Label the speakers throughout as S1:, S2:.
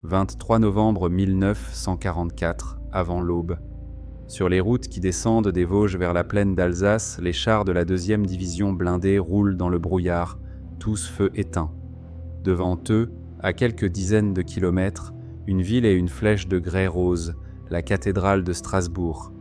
S1: 23 novembre 1944, avant l'aube. Sur les routes qui descendent des Vosges vers la plaine d'Alsace, les chars de la 2e division blindée roulent dans le brouillard, tous feux éteints. Devant eux, à quelques dizaines de kilomètres, une ville et une flèche de grès rose, la cathédrale de Strasbourg.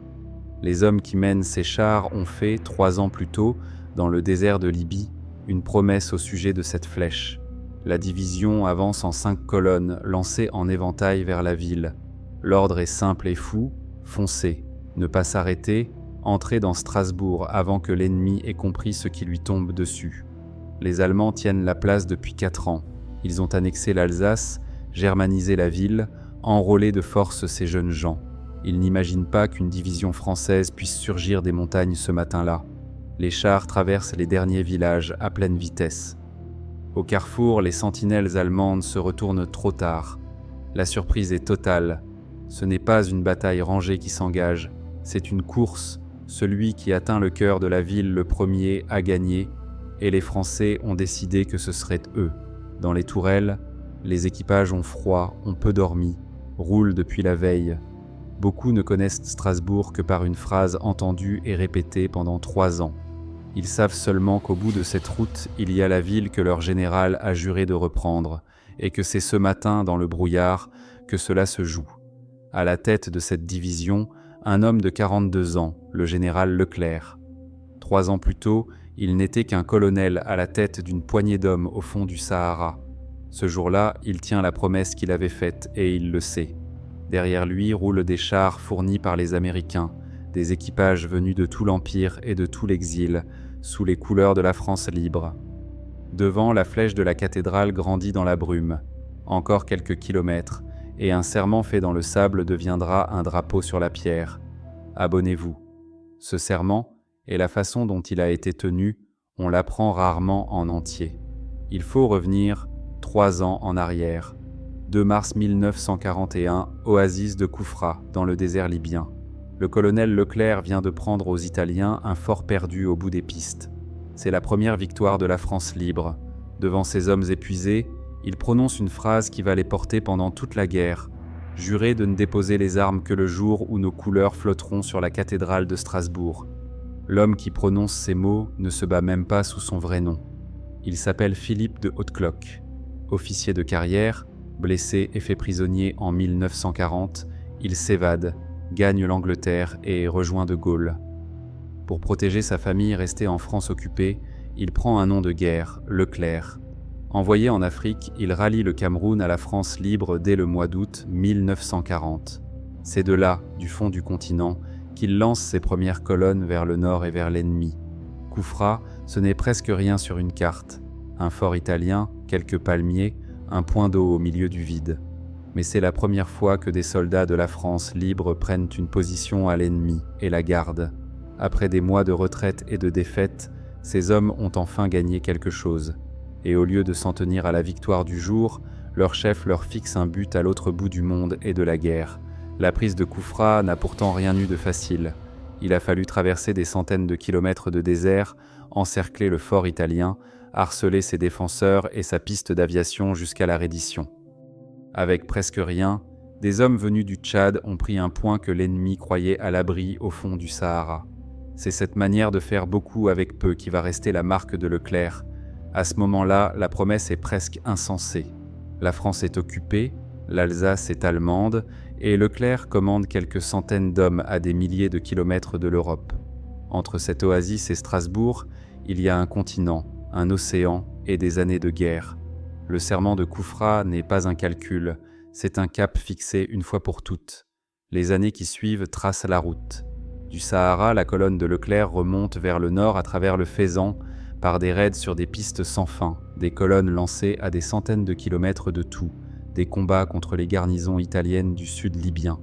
S1: Les hommes qui mènent ces chars ont fait, 3 ans plus tôt, dans le désert de Libye, une promesse au sujet de cette flèche. La division avance en 5 colonnes, lancées en éventail vers la ville. L'ordre est simple et fou, foncez, ne pas s'arrêter, entrez dans Strasbourg avant que l'ennemi ait compris ce qui lui tombe dessus. Les Allemands tiennent la place depuis 4 ans. Ils ont annexé l'Alsace, germanisé la ville, enrôlé de force ces jeunes gens. Ils n'imaginent pas qu'une division française puisse surgir des montagnes ce matin-là. Les chars traversent les derniers villages à pleine vitesse. Au carrefour, les sentinelles allemandes se retournent trop tard. La surprise est totale. Ce n'est pas une bataille rangée qui s'engage, c'est une course. Celui qui atteint le cœur de la ville le premier a gagné, et les Français ont décidé que ce serait eux. Dans les tourelles, les équipages ont froid, ont peu dormi, roulent depuis la veille. Beaucoup ne connaissent Strasbourg que par une phrase entendue et répétée pendant 3 ans. Ils savent seulement qu'au bout de cette route, il y a la ville que leur général a juré de reprendre, et que c'est ce matin, dans le brouillard, que cela se joue. À la tête de cette division, un homme de 42 ans, le général Leclerc. 3 ans plus tôt, il n'était qu'un colonel à la tête d'une poignée d'hommes au fond du Sahara. Ce jour-là, il tient la promesse qu'il avait faite, et il le sait. Derrière lui roulent des chars fournis par les Américains, des équipages venus de tout l'Empire et de tout l'exil, sous les couleurs de la France libre. Devant, la flèche de la cathédrale grandit dans la brume. Encore quelques kilomètres, et un serment fait dans le sable deviendra un drapeau sur la pierre. Abonnez-vous. Ce serment, et la façon dont il a été tenu, on l'apprend rarement en entier. Il faut revenir 3 ans en arrière. 2 mars 1941, oasis de Koufra, dans le désert libyen. Le colonel Leclerc vient de prendre aux Italiens un fort perdu au bout des pistes. C'est la première victoire de la France libre. Devant ces hommes épuisés, il prononce une phrase qui va les porter pendant toute la guerre. Jurez de ne déposer les armes que le jour où nos couleurs flotteront sur la cathédrale de Strasbourg. L'homme qui prononce ces mots ne se bat même pas sous son vrai nom. Il s'appelle Philippe de Hautecloque. Officier de carrière, blessé et fait prisonnier en 1940, il s'évade, gagne l'Angleterre et rejoint de Gaulle. Pour protéger sa famille restée en France occupée, il prend un nom de guerre, Leclerc. Envoyé en Afrique, il rallie le Cameroun à la France libre dès le mois d'août 1940. C'est de là, du fond du continent, qu'il lance ses premières colonnes vers le nord et vers l'ennemi. Koufra, ce n'est presque rien sur une carte. Un fort italien, quelques palmiers, un point d'eau au milieu du vide. Mais c'est la première fois que des soldats de la France libre prennent une position à l'ennemi et la gardent. Après des mois de retraite et de défaite, ces hommes ont enfin gagné quelque chose. Et au lieu de s'en tenir à la victoire du jour, leur chef leur fixe un but à l'autre bout du monde et de la guerre. La prise de Koufra n'a pourtant rien eu de facile. Il a fallu traverser des centaines de kilomètres de désert, encercler le fort italien, harceler ses défenseurs et sa piste d'aviation jusqu'à la reddition. Avec presque rien, des hommes venus du Tchad ont pris un point que l'ennemi croyait à l'abri au fond du Sahara. C'est cette manière de faire beaucoup avec peu qui va rester la marque de Leclerc. À ce moment-là, la promesse est presque insensée. La France est occupée, l'Alsace est allemande, et Leclerc commande quelques centaines d'hommes à des milliers de kilomètres de l'Europe. Entre cette oasis et Strasbourg, il y a un continent, un océan et des années de guerre. Le serment de Koufra n'est pas un calcul, c'est un cap fixé une fois pour toutes. Les années qui suivent tracent la route. Du Sahara, la colonne de Leclerc remonte vers le nord à travers le Fezzan, par des raids sur des pistes sans fin, des colonnes lancées à des centaines de kilomètres de tout, des combats contre les garnisons italiennes du sud libyen.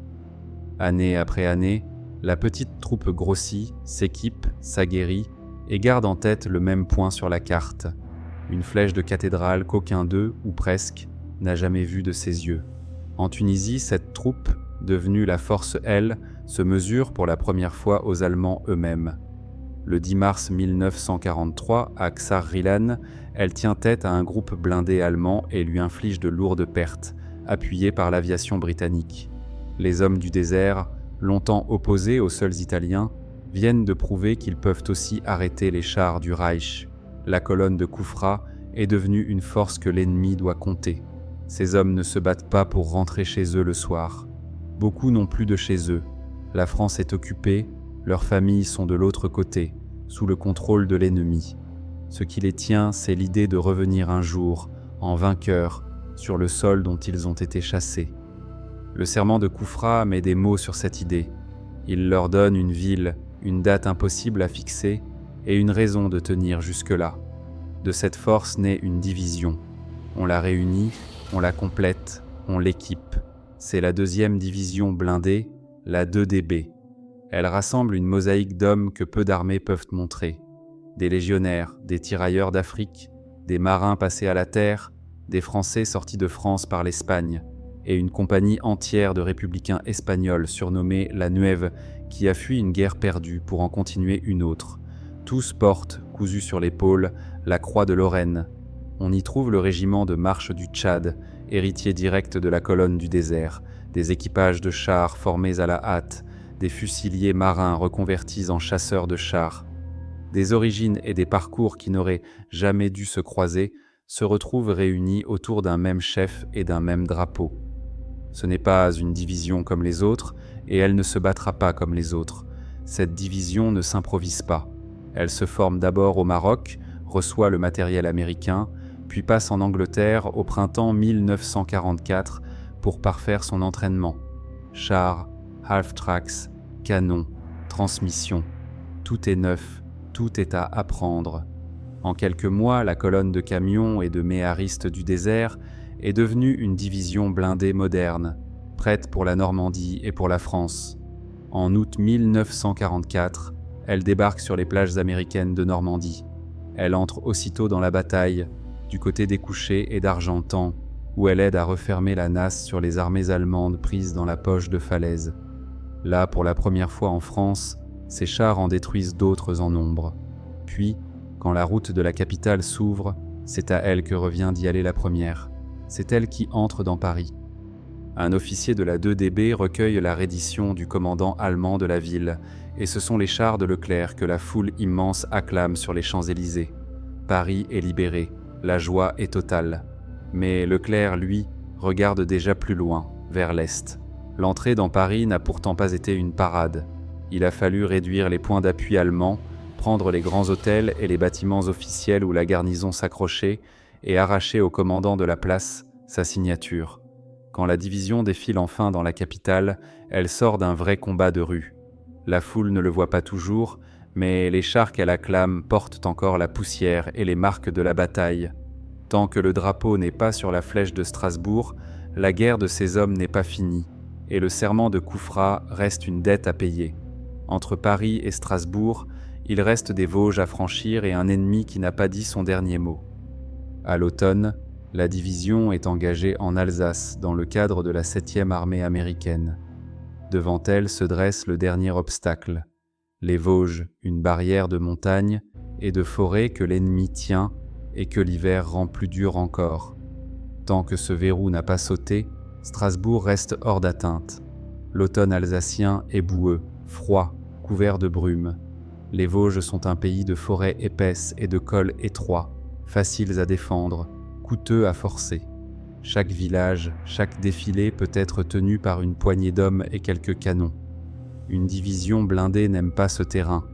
S1: Année après année, la petite troupe grossit, s'équipe, s'aguerrit et garde en tête le même point sur la carte, une flèche de cathédrale qu'aucun d'eux, ou presque, n'a jamais vue de ses yeux. En Tunisie, cette troupe, devenue la force L, se mesure pour la première fois aux Allemands eux-mêmes. Le 10 mars 1943, à Ksar Rilan, elle tient tête à un groupe blindé allemand et lui inflige de lourdes pertes, appuyés par l'aviation britannique. Les hommes du désert, longtemps opposés aux seuls Italiens, viennent de prouver qu'ils peuvent aussi arrêter les chars du Reich. La colonne de Kufra est devenue une force que l'ennemi doit compter. Ces hommes ne se battent pas pour rentrer chez eux le soir. Beaucoup n'ont plus de chez eux. La France est occupée, leurs familles sont de l'autre côté, sous le contrôle de l'ennemi. Ce qui les tient, c'est l'idée de revenir un jour, en vainqueurs, sur le sol dont ils ont été chassés. Le serment de Kufra met des mots sur cette idée. Il leur donne une ville, une date impossible à fixer et une raison de tenir jusque-là. De cette force naît une division. On la réunit, on la complète, on l'équipe. C'est la 2e division blindée, la 2DB. Elle rassemble une mosaïque d'hommes que peu d'armées peuvent montrer. Des légionnaires, des tirailleurs d'Afrique, des marins passés à la terre, des Français sortis de France par l'Espagne, et une compagnie entière de républicains espagnols surnommés la Nueve, qui a fui une guerre perdue pour en continuer une autre. Tous portent, cousus sur l'épaule, la croix de Lorraine. On y trouve le régiment de marche du Tchad, héritier direct de la colonne du désert, des équipages de chars formés à la hâte, des fusiliers marins reconvertis en chasseurs de chars. Des origines et des parcours qui n'auraient jamais dû se croiser se retrouvent réunis autour d'un même chef et d'un même drapeau. Ce n'est pas une division comme les autres, et elle ne se battra pas comme les autres. Cette division ne s'improvise pas. Elle se forme d'abord au Maroc, reçoit le matériel américain, puis passe en Angleterre au printemps 1944 pour parfaire son entraînement. Chars, half-tracks, canons, transmissions, tout est neuf, tout est à apprendre. En quelques mois, la colonne de camions et de méharistes du désert est devenue une division blindée moderne, prête pour la Normandie et pour la France. En août 1944, elle débarque sur les plages américaines de Normandie. Elle entre aussitôt dans la bataille, du côté des Couchés et d'Argentan, où elle aide à refermer la nasse sur les armées allemandes prises dans la poche de Falaise. Là, pour la première fois en France, ces chars en détruisent d'autres en nombre. Puis, quand la route de la capitale s'ouvre, c'est à elle que revient d'y aller la première. C'est elle qui entre dans Paris. Un officier de la 2DB recueille la reddition du commandant allemand de la ville, et ce sont les chars de Leclerc que la foule immense acclame sur les Champs-Élysées. Paris est libéré, la joie est totale. Mais Leclerc, lui, regarde déjà plus loin, vers l'est. L'entrée dans Paris n'a pourtant pas été une parade. Il a fallu réduire les points d'appui allemands, prendre les grands hôtels et les bâtiments officiels où la garnison s'accrochait et arracher au commandant de la place sa signature. Quand la division défile enfin dans la capitale, elle sort d'un vrai combat de rue. La foule ne le voit pas toujours, mais les chars qu'elle acclame portent encore la poussière et les marques de la bataille. Tant que le drapeau n'est pas sur la flèche de Strasbourg, la guerre de ces hommes n'est pas finie, et le serment de Kufra reste une dette à payer. Entre Paris et Strasbourg, il reste des Vosges à franchir et un ennemi qui n'a pas dit son dernier mot. À l'automne, la division est engagée en Alsace dans le cadre de la 7e armée américaine. Devant elle se dresse le dernier obstacle, les Vosges, une barrière de montagnes et de forêts que l'ennemi tient et que l'hiver rend plus dur encore. Tant que ce verrou n'a pas sauté, Strasbourg reste hors d'atteinte. L'automne alsacien est boueux, froid, couvert de brume. Les Vosges sont un pays de forêts épaisses et de cols étroits, faciles à défendre, coûteux à forcer. Chaque village, chaque défilé peut être tenu par une poignée d'hommes et quelques canons. Une division blindée n'aime pas ce terrain.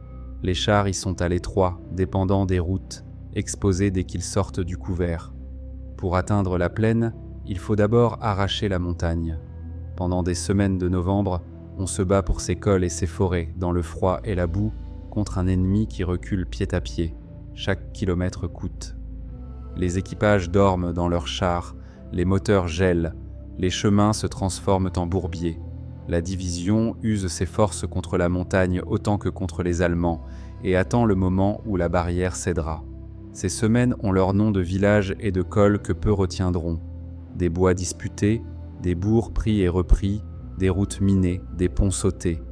S1: Les chars y sont à l'étroit, dépendant des routes, exposés dès qu'ils sortent du couvert. Pour atteindre la plaine, il faut d'abord arracher la montagne. Pendant des semaines de novembre, on se bat pour ses cols et ses forêts, dans le froid et la boue, contre un ennemi qui recule pied à pied. Chaque kilomètre coûte. Les équipages dorment dans leurs chars, les moteurs gèlent, les chemins se transforment en bourbiers. La division use ses forces contre la montagne autant que contre les Allemands et attend le moment où la barrière cédera. Ces semaines ont leur nom de villages et de cols que peu retiendront. Des bois disputés, des bourgs pris et repris, des routes minées, des ponts sautés.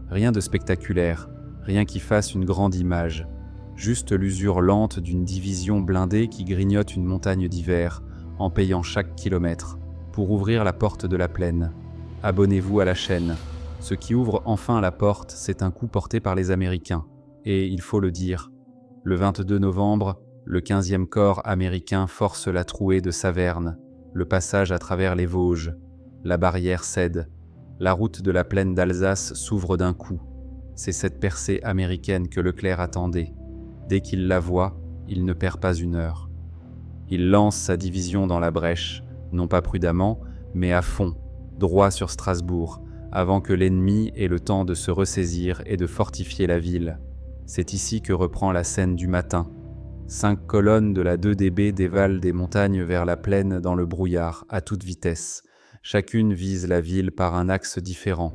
S1: Rien de spectaculaire, rien qui fasse une grande image. Juste l'usure lente d'une division blindée qui grignote une montagne d'hiver, en payant chaque kilomètre, pour ouvrir la porte de la plaine. Abonnez-vous à la chaîne. Ce qui ouvre enfin la porte, c'est un coup porté par les Américains. Et il faut le dire, le 22 novembre, le 15e corps américain force la trouée de Saverne, le passage à travers les Vosges. La barrière cède. La route de la plaine d'Alsace s'ouvre d'un coup. C'est cette percée américaine que Leclerc attendait. Dès qu'il la voit, il ne perd pas une heure. Il lance sa division dans la brèche, non pas prudemment, mais à fond, droit sur Strasbourg, avant que l'ennemi ait le temps de se ressaisir et de fortifier la ville. C'est ici que reprend la scène du matin. 5 colonnes de la 2DB dévalent des montagnes vers la plaine dans le brouillard, à toute vitesse. Chacune vise la ville par un axe différent.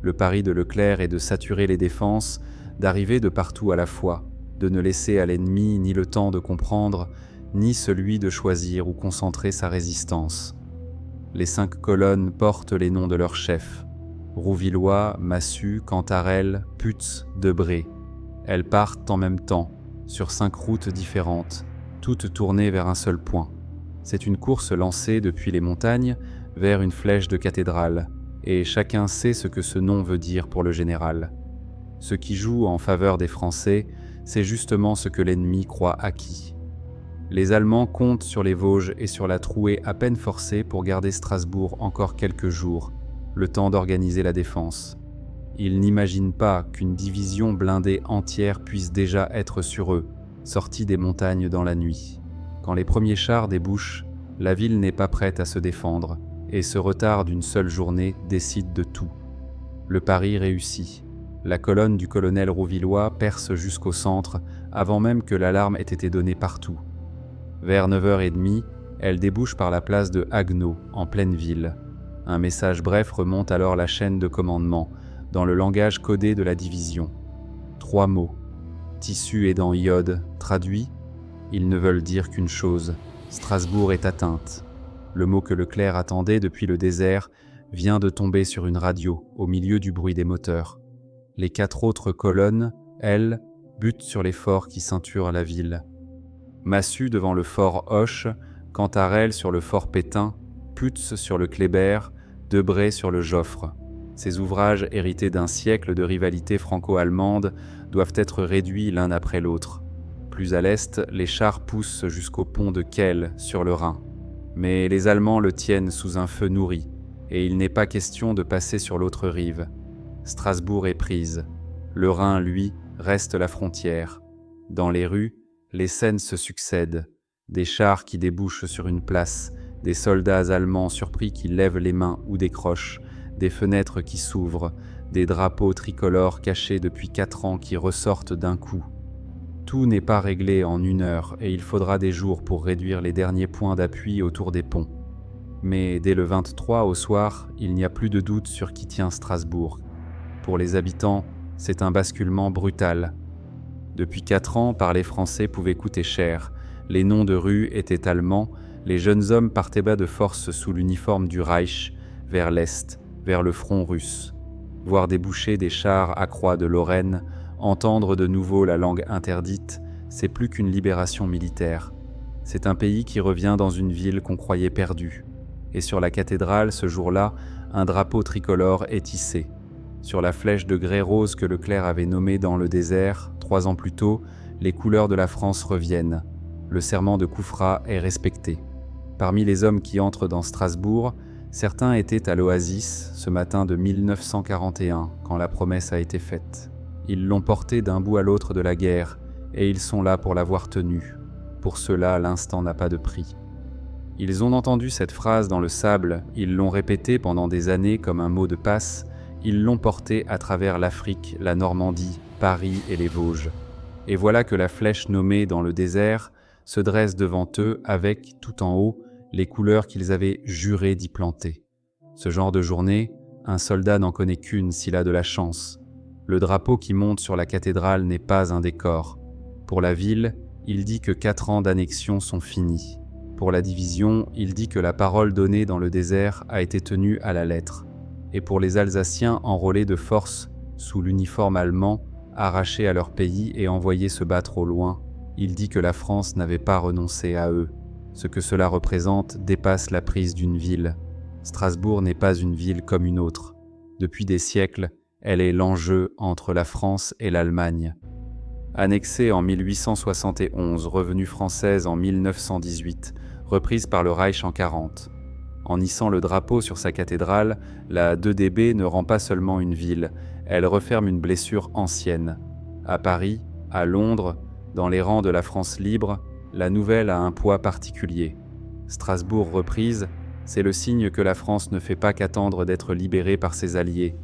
S1: Le pari de Leclerc est de saturer les défenses, d'arriver de partout à la fois, de ne laisser à l'ennemi ni le temps de comprendre, ni celui de choisir ou concentrer sa résistance. Les 5 colonnes portent les noms de leurs chefs: Rouvillois, Massu, Cantarel, Putz, Debré. Elles partent en même temps, sur 5 routes différentes, toutes tournées vers un seul point. C'est une course lancée depuis les montagnes vers une flèche de cathédrale, et chacun sait ce que ce nom veut dire pour le général. Ce qui joue en faveur des Français, c'est justement ce que l'ennemi croit acquis. Les Allemands comptent sur les Vosges et sur la trouée à peine forcée pour garder Strasbourg encore quelques jours, le temps d'organiser la défense. Ils n'imaginent pas qu'une division blindée entière puisse déjà être sur eux, sortie des montagnes dans la nuit. Quand les premiers chars débouchent, la ville n'est pas prête à se défendre, et ce retard d'une seule journée décide de tout. Le pari réussit. La colonne du colonel Rouvillois perce jusqu'au centre, avant même que l'alarme ait été donnée partout. Vers 9h30, elle débouche par la place de Haguenau, en pleine ville. Un message bref remonte alors la chaîne de commandement, dans le langage codé de la division. 3 mots. Tissu et dents iode, traduit, ils ne veulent dire qu'une chose: Strasbourg est atteinte. Le mot que Leclerc attendait depuis le désert vient de tomber sur une radio, au milieu du bruit des moteurs. Les 4 autres colonnes, elles, butent sur les forts qui ceinturent la ville. Massu devant le fort Hoche, Cantarel sur le fort Pétain, Putz sur le Kléber, Debré sur le Joffre. Ces ouvrages hérités d'un siècle de rivalité franco-allemande doivent être réduits l'un après l'autre. Plus à l'est, les chars poussent jusqu'au pont de Kehl sur le Rhin. Mais les Allemands le tiennent sous un feu nourri, et il n'est pas question de passer sur l'autre rive. Strasbourg est prise. Le Rhin, lui, reste la frontière. Dans les rues, les scènes se succèdent. Des chars qui débouchent sur une place, des soldats allemands surpris qui lèvent les mains ou décrochent, des fenêtres qui s'ouvrent, des drapeaux tricolores cachés depuis 4 ans qui ressortent d'un coup. Tout n'est pas réglé en 1 heure et il faudra des jours pour réduire les derniers points d'appui autour des ponts. Mais dès le 23 au soir, il n'y a plus de doute sur qui tient Strasbourg. Pour les habitants, c'est un basculement brutal. Depuis 4 ans, parler français pouvait coûter cher. Les noms de rues étaient allemands, les jeunes hommes partaient bas de force sous l'uniforme du Reich, vers l'est, vers le front russe. Voir déboucher des chars à croix de Lorraine, entendre de nouveau la langue interdite, c'est plus qu'une libération militaire. C'est un pays qui revient dans une ville qu'on croyait perdue. Et sur la cathédrale, ce jour-là, un drapeau tricolore est tissé. Sur la flèche de grès rose que Leclerc avait nommée dans le désert, 3 ans plus tôt, les couleurs de la France reviennent. Le serment de Koufra est respecté. Parmi les hommes qui entrent dans Strasbourg, certains étaient à l'Oasis ce matin de 1941, quand la promesse a été faite. Ils l'ont portée d'un bout à l'autre de la guerre, et ils sont là pour l'avoir tenue. Pour cela, l'instant n'a pas de prix. Ils ont entendu cette phrase dans le sable, ils l'ont répétée pendant des années comme un mot de passe, ils l'ont portée à travers l'Afrique, la Normandie, Paris et les Vosges. Et voilà que la flèche nommée dans le désert se dresse devant eux avec, tout en haut, les couleurs qu'ils avaient juré d'y planter. Ce genre de journée, un soldat n'en connaît qu'une s'il a de la chance. Le drapeau qui monte sur la cathédrale n'est pas un décor. Pour la ville, il dit que 4 ans d'annexion sont finis. Pour la division, il dit que la parole donnée dans le désert a été tenue à la lettre. Et pour les Alsaciens enrôlés de force sous l'uniforme allemand, arrachés à leur pays et envoyés se battre au loin, il dit que la France n'avait pas renoncé à eux. Ce que cela représente dépasse la prise d'une ville. Strasbourg n'est pas une ville comme une autre. Depuis des siècles, elle est l'enjeu entre la France et l'Allemagne. Annexée en 1871, revenue française en 1918, reprise par le Reich en 1940. En hissant le drapeau sur sa cathédrale, la 2DB ne rend pas seulement une ville, elle referme une blessure ancienne. À Paris, à Londres, dans les rangs de la France libre, la nouvelle a un poids particulier. Strasbourg reprise, c'est le signe que la France ne fait pas qu'attendre d'être libérée par ses alliés.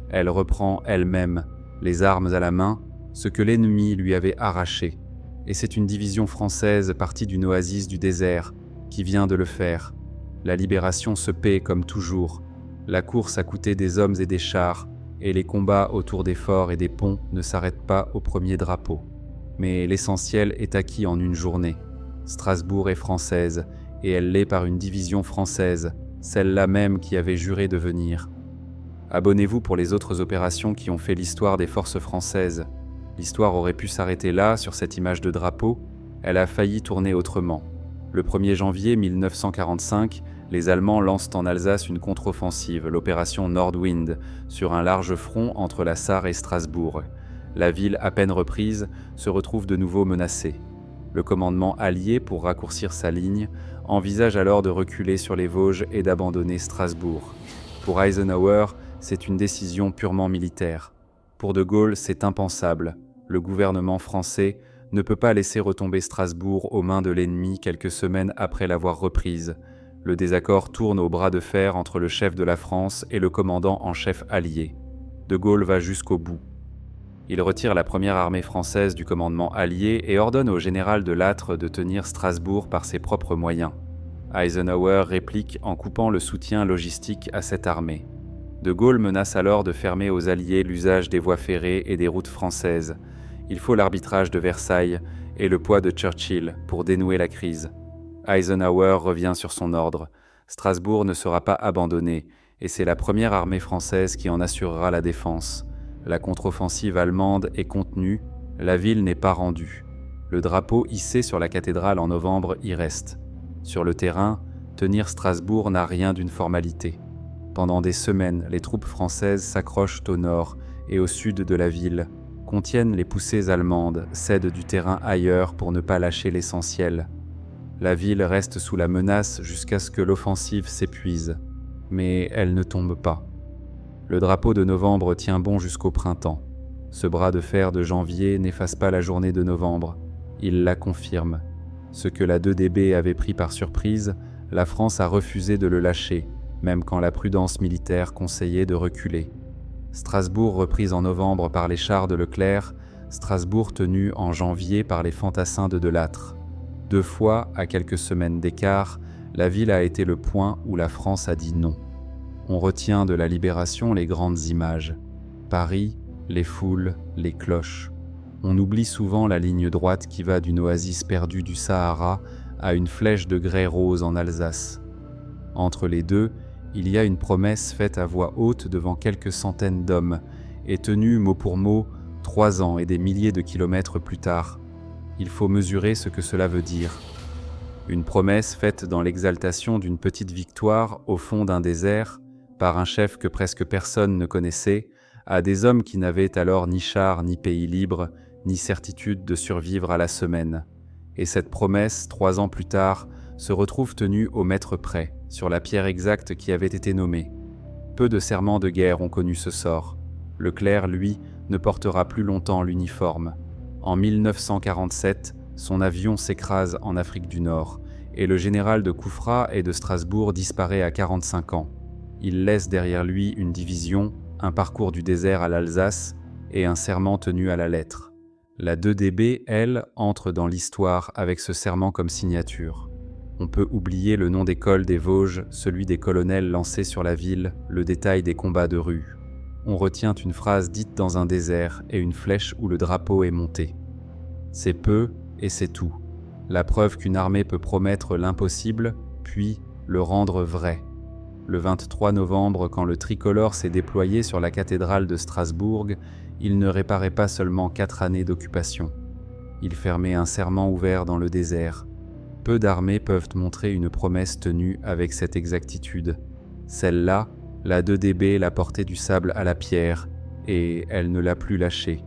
S1: Elle reprend elle-même, les armes à la main, ce que l'ennemi lui avait arraché. Et c'est une division française partie d'une oasis du désert qui vient de le faire. La libération se paie comme toujours. La course a coûté des hommes et des chars, et les combats autour des forts et des ponts ne s'arrêtent pas au premier drapeau. Mais l'essentiel est acquis en une journée. Strasbourg est française, et elle l'est par une division française, celle-là même qui avait juré de venir. Abonnez-vous pour les autres opérations qui ont fait l'histoire des forces françaises. L'histoire aurait pu s'arrêter là, sur cette image de drapeau, elle a failli tourner autrement. Le 1er janvier 1945, les Allemands lancent en Alsace une contre-offensive, l'opération Nordwind, sur un large front entre la Sarre et Strasbourg. La ville, à peine reprise, se retrouve de nouveau menacée. Le commandement allié, pour raccourcir sa ligne, envisage alors de reculer sur les Vosges et d'abandonner Strasbourg. Pour Eisenhower, c'est une décision purement militaire. Pour De Gaulle, c'est impensable. Le gouvernement français ne peut pas laisser retomber Strasbourg aux mains de l'ennemi quelques semaines après l'avoir reprise. Le désaccord tourne au bras de fer entre le chef de la France et le commandant en chef allié. De Gaulle va jusqu'au bout. Il retire la première armée française du commandement allié et ordonne au général de Lattre de tenir Strasbourg par ses propres moyens. Eisenhower réplique en coupant le soutien logistique à cette armée. De Gaulle menace alors de fermer aux Alliés l'usage des voies ferrées et des routes françaises. Il faut l'arbitrage de Versailles et le poids de Churchill pour dénouer la crise. Eisenhower revient sur son ordre. Strasbourg ne sera pas abandonnée, et c'est la première armée française qui en assurera la défense. La contre-offensive allemande est contenue, la ville n'est pas rendue. Le drapeau hissé sur la cathédrale en novembre y reste. Sur le terrain, tenir Strasbourg n'a rien d'une formalité. Pendant des semaines, les troupes françaises s'accrochent au nord et au sud de la ville, contiennent les poussées allemandes, cèdent du terrain ailleurs pour ne pas lâcher l'essentiel. La ville reste sous la menace jusqu'à ce que l'offensive s'épuise, mais elle ne tombe pas. Le drapeau de novembre tient bon jusqu'au printemps. Ce bras de fer de janvier n'efface pas la journée de novembre, il la confirme. Ce que la 2DB avait pris par surprise, la France a refusé de le lâcher, même quand la prudence militaire conseillait de reculer. Strasbourg reprise en novembre par les chars de Leclerc, Strasbourg tenue en janvier par les fantassins de Lattre. 2 fois, à quelques semaines d'écart, la ville a été le point où la France a dit non. On retient de la libération les grandes images. Paris, les foules, les cloches. On oublie souvent la ligne droite qui va d'une oasis perdue du Sahara à une flèche de grès rose en Alsace. Entre les deux, il y a une promesse faite à voix haute devant quelques centaines d'hommes et tenue mot pour mot 3 ans et des milliers de kilomètres plus tard. Il faut mesurer ce que cela veut dire. Une promesse faite dans l'exaltation d'une petite victoire au fond d'un désert, par un chef que presque personne ne connaissait, à des hommes qui n'avaient alors ni chars, ni pays libre, ni certitude de survivre à la semaine. Et cette promesse, 3 ans plus tard, se retrouve tenue au mètre près, sur la pierre exacte qui avait été nommée. Peu de serments de guerre ont connu ce sort. Leclerc, lui, ne portera plus longtemps l'uniforme. En 1947, son avion s'écrase en Afrique du Nord, et le général de Koufra et de Strasbourg disparaît à 45 ans. Il laisse derrière lui une division, un parcours du désert à l'Alsace et un serment tenu à la lettre. La 2DB, elle, entre dans l'histoire avec ce serment comme signature. On peut oublier le nom des cols des Vosges, celui des colonels lancés sur la ville, le détail des combats de rue. On retient une phrase dite dans un désert et une flèche où le drapeau est monté. C'est peu et c'est tout. La preuve qu'une armée peut promettre l'impossible, puis le rendre vrai. Le 23 novembre, quand le tricolore s'est déployé sur la cathédrale de Strasbourg, il ne réparait pas seulement 4 années d'occupation. Il fermait un serment ouvert dans le désert. Peu d'armées peuvent montrer une promesse tenue avec cette exactitude. Celle-là, la 2DB, la portait du sable à la pierre, et elle ne l'a plus lâché.